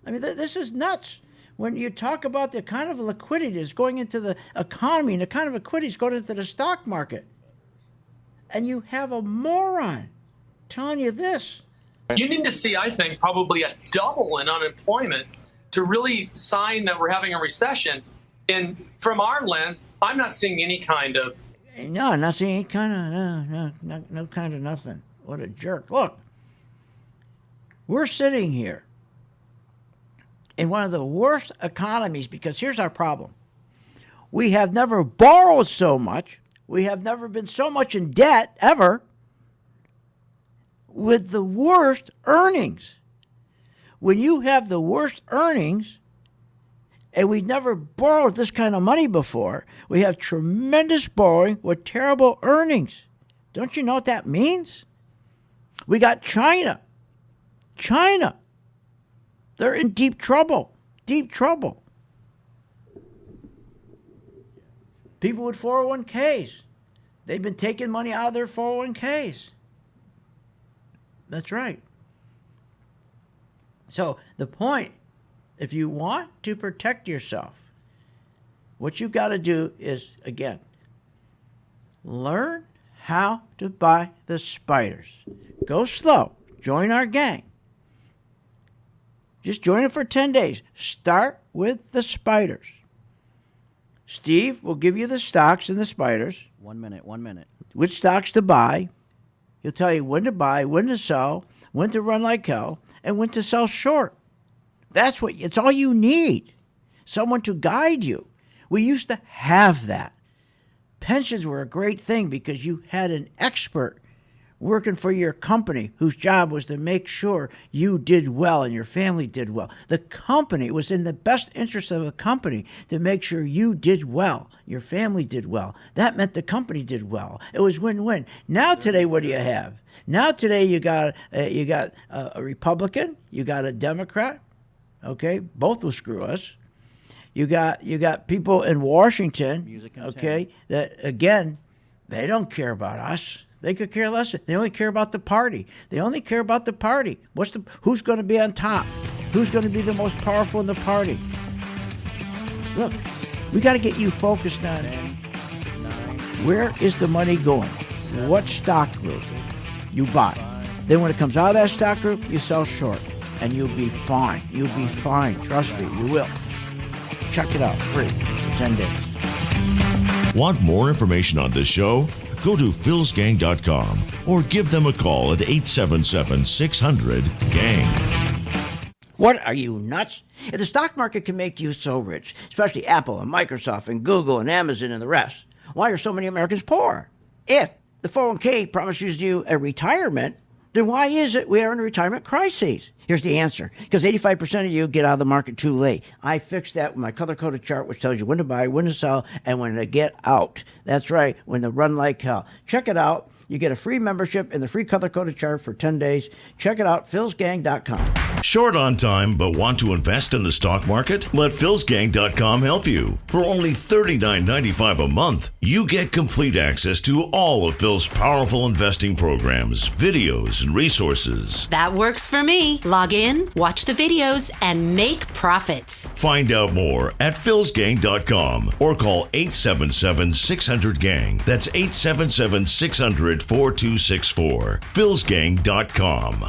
I mean, this is nuts. When you talk about the kind of liquidity that's going into the economy and the kind of liquidity that's going into the stock market, and you have a moron telling you this. You need to see, I think, probably a double in unemployment to really sign that we're having a recession. And from our lens, I'm not seeing any kind of... No, I'm not seeing any kind of, no kind of nothing. What a jerk. Look, we're sitting here in one of the worst economies because here's our problem. We have never borrowed so much. We have never been so much in debt, ever, with the worst earnings. When you have the worst earnings, and we've never borrowed this kind of money before, we have tremendous borrowing with terrible earnings. Don't you know what that means? We got China. China. They're in deep trouble. Deep trouble. People with 401ks. They've been taking money out of their 401ks. That's right. So the point, if you want to protect yourself, what you've got to do is, again, learn how to buy the spiders. Go slow. Join our gang. Just join it for 10 days. Start with the spiders. Steve will give you the stocks and the spiders. 1 minute, 1 minute. Which stocks to buy. He'll tell you when to buy, when to sell, when to run like hell, and when to sell short. It's all you need. Someone to guide you. We used to have that. Pensions were a great thing because you had an expert working for your company whose job was to make sure you did well and your family did well. The company, it was in the best interest of the company to make sure you did well, your family did well. That meant the company did well. It was win-win. Now today, what do you have? Now today you got a Republican, you got a Democrat, okay? Both will screw us. You got people in Washington, okay, that, again, they don't care about us. They could care less. They only care about the party. They only care about the party. Who's going to be on top? Who's going to be the most powerful in the party? Look, we got to get you focused on where is the money going? What stock group you buy? Then when it comes out of that stock group, you sell short, and you'll be fine. You'll be fine. Trust me, you will. Check it out, free, 10 days. Want more information on this show? Go to philsgang.com or give them a call at 877-600-GANG. What, are you nuts? If the stock market can make you so rich, especially Apple and Microsoft and Google and Amazon and the rest, why are so many Americans poor? If the 401k promises you a retirement, then why is it we are in a retirement crisis? Here's the answer. Because 85% of you get out of the market too late. I fixed that with my color-coded chart, which tells you when to buy, when to sell, and when to get out. That's right, when to run like hell. Check it out. You get a free membership and the free color-coded chart for 10 days. Check it out, philsgang.com. Short on time but want to invest in the stock market? Let philsgang.com help you. For only $39.95 a month, you get complete access to all of Phil's powerful investing programs, videos, and resources. That works for me. Log in, watch the videos, and make profits. Find out more at philsgang.com or call 877-600-GANG. That's 877-600-4264. philsgang.com.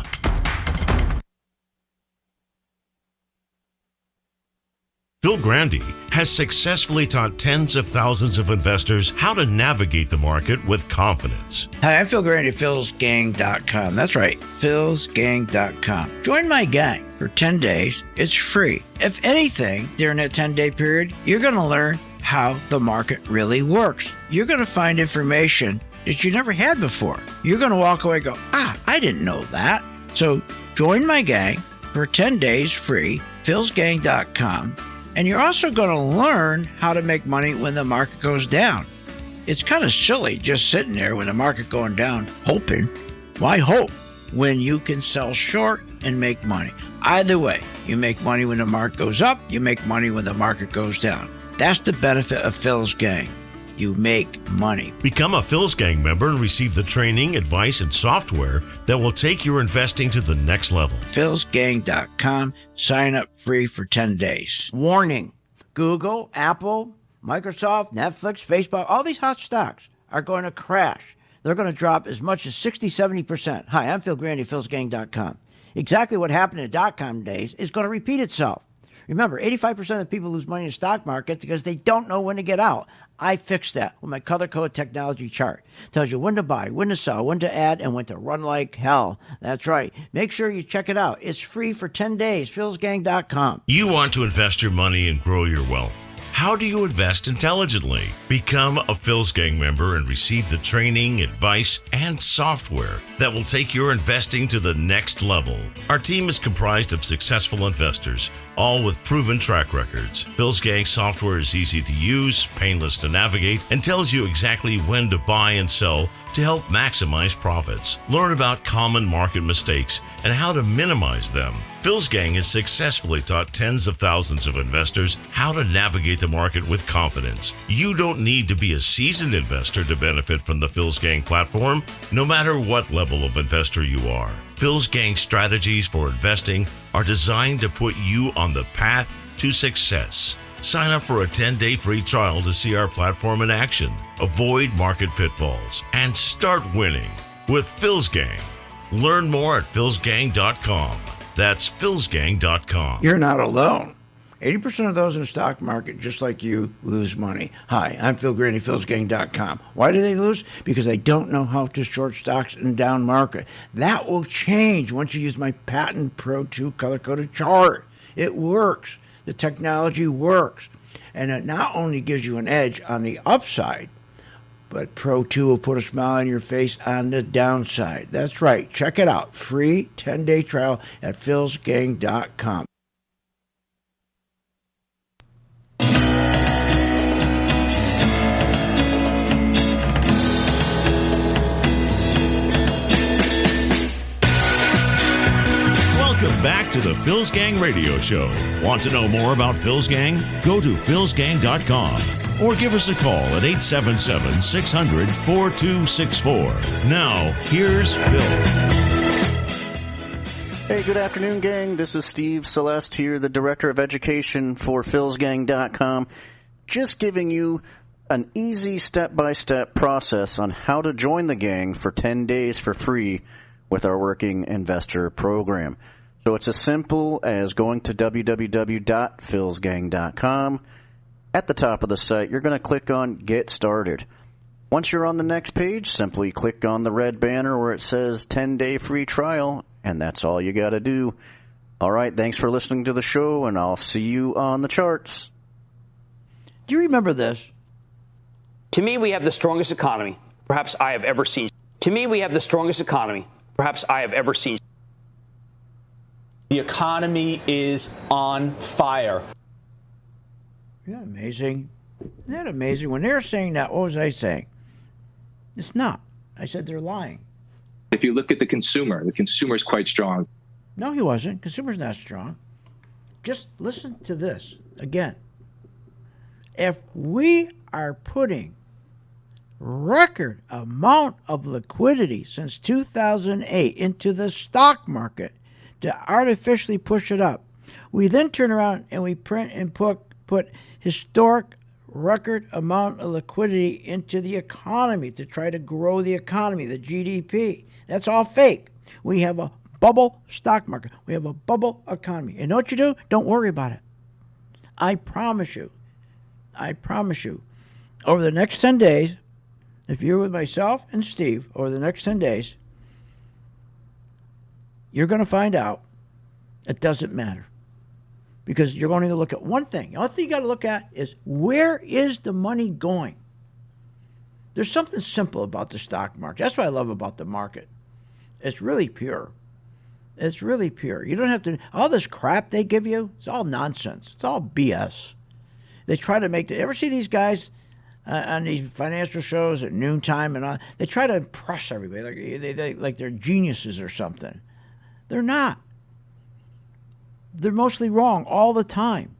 Phil Grandy has successfully taught tens of thousands of investors how to navigate the market with confidence. Hi, I'm Phil Grandy, philsgang.com. That's right, philsgang.com. Join my gang for 10 days. It's free. If anything, during that 10-day period, you're going to learn how the market really works. You're going to find information that you never had before. You're going to walk away and go, I didn't know that. So join my gang for 10 days free, philsgang.com. And you're also going to learn how to make money when the market goes down. It's kind of silly just sitting there when the market going down, hoping. Why hope when you can sell short and make money? Either way, you make money when the market goes up, you make money when the market goes down. That's the benefit of Phil's Gang. You make money. Become a Phil's Gang member and receive the training, advice, and software that will take your investing to the next level. philsgang.com. Sign up free for 10 days. Warning. Google, Apple, Microsoft, Netflix, Facebook, all these hot stocks are going to crash. They're going to drop as much as 60, 70%. Hi, I'm Phil Grandy, philsgang.com. Exactly what happened in the dot-com days is going to repeat itself. Remember, 85% of people lose money in the stock market because they don't know when to get out. I fixed that with my color code technology chart. It tells you when to buy, when to sell, when to add, and when to run like hell. That's right. Make sure you check it out. It's free for 10 days. philsgang.com. You want to invest your money and grow your wealth. How do you invest intelligently? Become a Phil's Gang member and receive the training, advice, and software that will take your investing to the next level. Our team is comprised of successful investors, all with proven track records. Phil's Gang software is easy to use, painless to navigate, and tells you exactly when to buy and sell to help maximize profits. Learn about common market mistakes and how to minimize them. Phil's Gang has successfully taught tens of thousands of investors how to navigate the market with confidence. You don't need to be a seasoned investor to benefit from the Phil's Gang platform, no matter what level of investor you are. Phil's Gang strategies for investing are designed to put you on the path to success. Sign up for a 10-day free trial to see our platform in action, avoid market pitfalls, and start winning with Phil's Gang. Learn more at philsgang.com. That's philsgang.com. You're not alone. 80% of those in the stock market, just like you, lose money. Hi, I'm Phil Grandy, philsgang.com. Why do they lose? Because they don't know how to short stocks in down market. That will change once you use my patent Pro 2 color-coded chart. It works. The technology works. And it not only gives you an edge on the upside, but Pro 2 will put a smile on your face on the downside. That's right. Check it out. Free 10-day trial at philsgang.com. Welcome back to the Phil's Gang Radio Show. Want to know more about Phil's Gang? Go to philsgang.com or give us a call at 877-600-4264. Now, here's Phil. Hey, good afternoon, gang. This is Steve Celeste here, the Director of Education for philsgang.com. Just giving you an easy step-by-step process on how to join the gang for 10 days for free with our Working Investor program. So it's as simple as going to www.philsgang.com. At the top of the site, you're going to click on Get Started. Once you're on the next page, simply click on the red banner where it says 10-day free trial, and that's all you got to do. All right, thanks for listening to the show, and I'll see you on the charts. Do you remember this? To me, we have the strongest economy perhaps I have ever seen. To me, we have the strongest economy perhaps I have ever seen. The economy is on fire. Isn't that amazing? Isn't that amazing? When they're saying that, what was I saying? It's not. I said they're lying. If you look at the consumer is quite strong. No, he wasn't. Consumer's not strong. Just listen to this again. If we are putting record amount of liquidity since 2008 into the stock market to artificially push it up, we then turn around and we print and put historic record amount of liquidity into the economy to try to grow the economy, the GDP. That's all fake. We have a bubble stock market. We have a bubble economy. And know what you do? Don't worry about it. I promise you. Over the next 10 days, if you're with myself and Steve, over the next 10 days, you're going to find out it doesn't matter. Because you're going to look at one thing. The only thing you got to look at is where is the money going? There's something simple about the stock market. That's what I love about the market. It's really pure. It's really pure. You don't have to, all this crap they give you, it's all nonsense. It's all BS. They try to make, ever see these guys on these financial shows at noontime and all? They try to impress everybody like they're geniuses or something. They're not. They're mostly wrong all the time.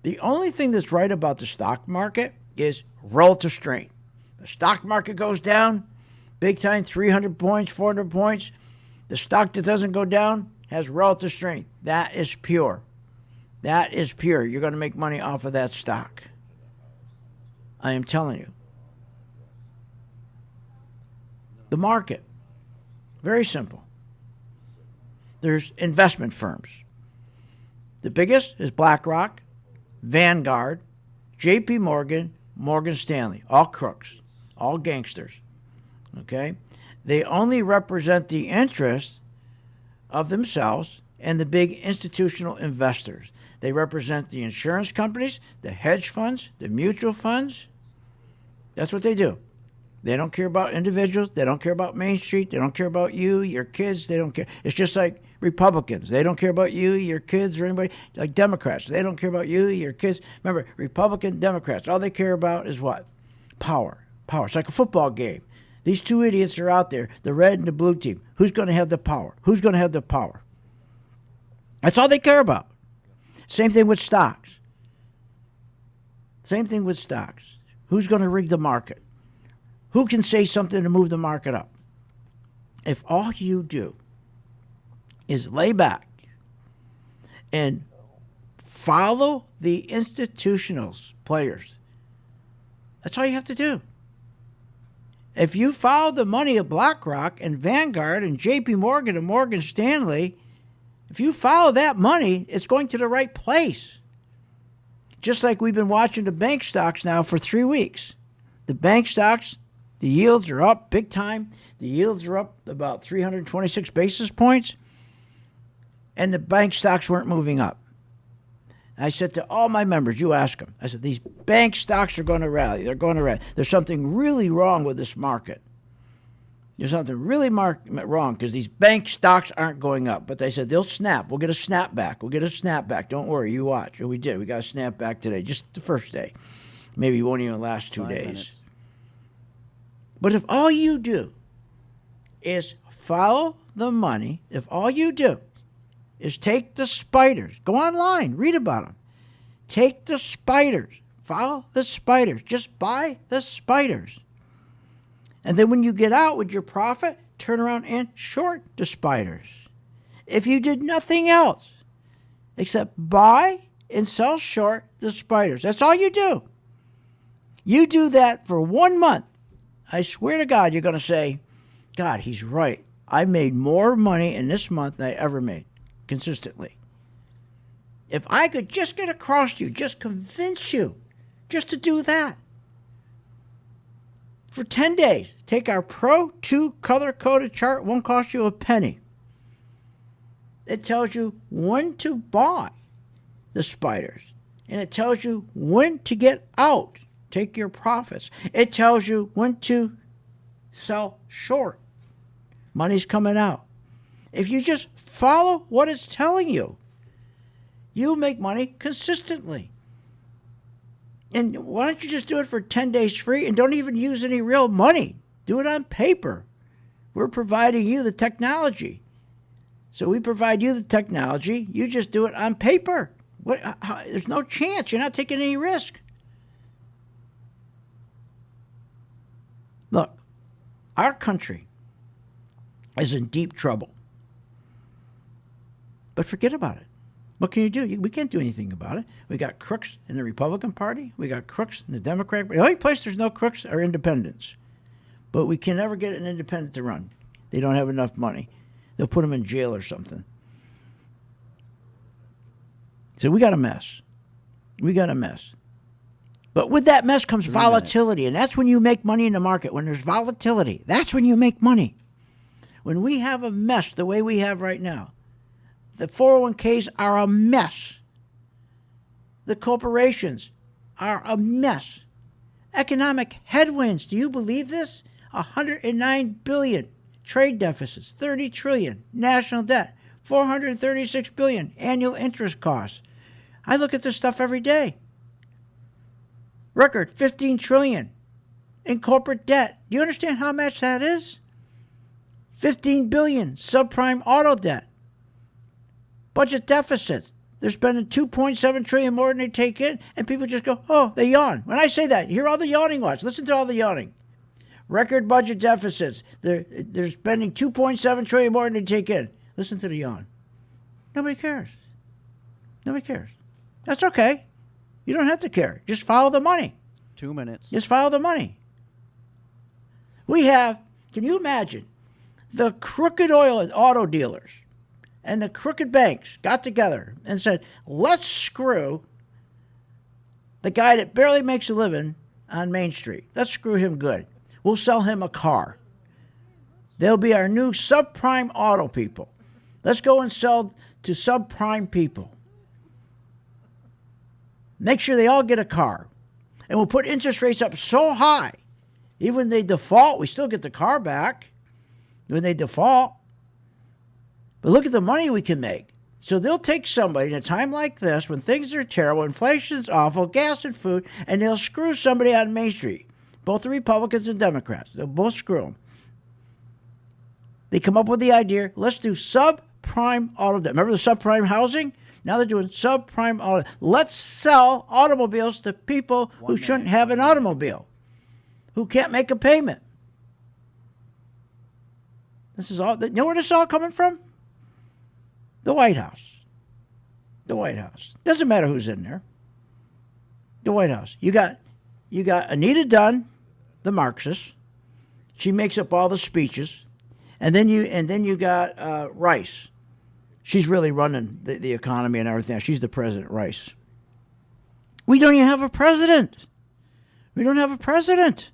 The only thing that's right about the stock market is relative strength. The stock market goes down, big time, 300 points, 400 points. The stock that doesn't go down has relative strength. That is pure. That is pure. You're going to make money off of that stock. I am telling you. The market, very simple. There's investment firms. The biggest is BlackRock, Vanguard, JP Morgan, Morgan Stanley. All crooks, all gangsters. Okay? They only represent the interests of themselves and the big institutional investors. They represent the insurance companies, the hedge funds, the mutual funds. That's what they do. They don't care about individuals. They don't care about Main Street. They don't care about you, your kids. They don't care. It's just like Republicans. They don't care about you, your kids, or anybody. Like Democrats. They don't care about you, your kids. Remember, Republican, Democrats, all they care about is what? Power. Power. It's like a football game. These two idiots are out there, the red and the blue team. Who's going to have the power? Who's going to have the power? That's all they care about. Same thing with stocks. Same thing with stocks. Who's going to rig the market? Who can say something to move the market up? If all you do is lay back and follow the institutional players, that's all you have to do. If you follow the money of BlackRock and Vanguard and JP Morgan and Morgan Stanley, if you follow that money, it's going to the right place. Just like we've been watching the bank stocks now for 3 weeks. The bank stocks, the yields are up big time. The yields are up about 326 basis points. And the bank stocks weren't moving up. I said to all my members, you ask them, I said, these bank stocks are going to rally. They're going to rally. There's something really wrong with this market. There's something really wrong because these bank stocks aren't going up. But they said, they'll snap. We'll get a snapback. We'll get a snapback. Don't worry. You watch. And we did. We got a snapback today, just the first day. Maybe it won't even last 2 days. Minutes. But if all you do is follow the money, if all you do is take the spiders, go online, read about them. Take the spiders, follow the spiders, just buy the spiders. And then when you get out with your profit, turn around and short the spiders. If you did nothing else except buy and sell short the spiders, that's all you do. You do that for 1 month. I swear to God, you're going to say, God, he's right. I made more money in this month than I ever made consistently. If I could just get across to you, just convince you just to do that. For 10 days, take our Pro 2 color-coded chart. It won't cost you a penny. It tells you when to buy the spiders. And it tells you when to get out. Take your profits. It tells you when to sell short. Money's coming out. If you just follow what it's telling you, you'll make money consistently. And why don't you just do it for 10 days free and don't even use any real money? Do it on paper. We're providing you the technology. So we provide you the technology. You just do it on paper. There's no chance. You're not taking any risk. Look, our country is in deep trouble. But forget about it. What can you do? We can't do anything about it. We got crooks in the Republican Party. We got crooks in the Democratic Party. The only place there's no crooks are independents. But we can never get an independent to run. They don't have enough money. They'll put them in jail or something. So we got a mess. We got a mess. But with that mess comes volatility, and that's when you make money in the market. When there's volatility, that's when you make money. When we have a mess the way we have right now, the 401ks are a mess. The corporations are a mess. Economic headwinds. Do you believe this? 109 billion. Trade deficits. 30 trillion. National debt. 436 billion. Annual interest costs. I look at this stuff every day. Record 15 trillion in corporate debt. Do you understand how much that is? 15 billion subprime auto debt. Budget deficits. They're spending 2.7 trillion more than they take in, and people just go, oh, they yawn. When I say that, you hear all the yawning watch. Listen to all the yawning. Record budget deficits. They're spending 2.7 trillion more than they take in. Listen to the yawn. Nobody cares. Nobody cares. That's okay. You don't have to care. Just follow the money. 2 minutes. Just follow the money. We have, can you imagine, the crooked auto dealers and the crooked banks got together and said, let's screw the guy that barely makes a living on Main Street. Let's screw him good. We'll sell him a car. They'll be our new subprime auto people. Let's go and sell to subprime people. Make sure they all get a car. And we'll put interest rates up so high, even when they default, we still get the car back when they default. But look at the money we can make. So they'll take somebody in a time like this, when things are terrible, inflation's awful, gas and food, and they'll screw somebody on Main Street. Both the Republicans and Democrats. They'll both screw them. They come up with the idea, let's do subprime auto debt. Remember the subprime housing? Now they're doing subprime auto. Let's sell automobiles to people who shouldn't have an automobile, who can't make a payment. This is all. You know where this is all coming from? The White House. The White House. Doesn't matter who's in there. The White House. You got Anita Dunn, the Marxist. She makes up all the speeches, and then you got Rice. She's really running the economy and everything. She's the president, Rice. We don't even have a president. We don't have a president.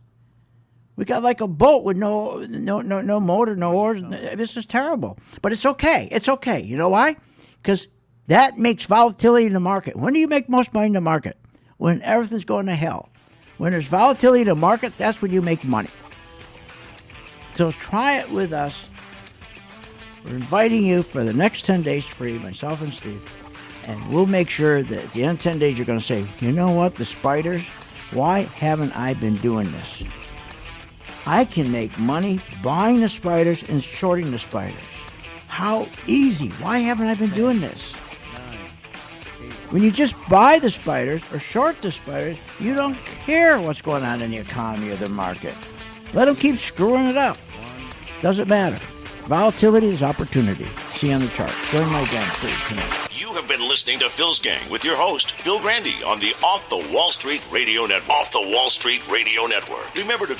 We got like a boat with no motor, no oars. This is terrible. But it's okay. It's okay. You know why? Because that makes volatility in the market. When do you make most money in the market? When everything's going to hell. When there's volatility in the market, that's when you make money. So try it with us. We're inviting you for the next 10 days free, myself and Steve. And we'll make sure that at the end of 10 days, you're going to say, you know what, the spiders, why haven't I been doing this? I can make money buying the spiders and shorting the spiders. How easy. Why haven't I been doing this? When you just buy the spiders or short the spiders, you don't care what's going on in the economy or the market. Let them keep screwing it up. Doesn't matter. Volatility is opportunity. See on the chart. Join my gang free tonight. You have been listening to Phil's Gang with your host, Phil Grandy, on the Off the Wall Street Radio Network. Off the Wall Street Radio Network. Remember to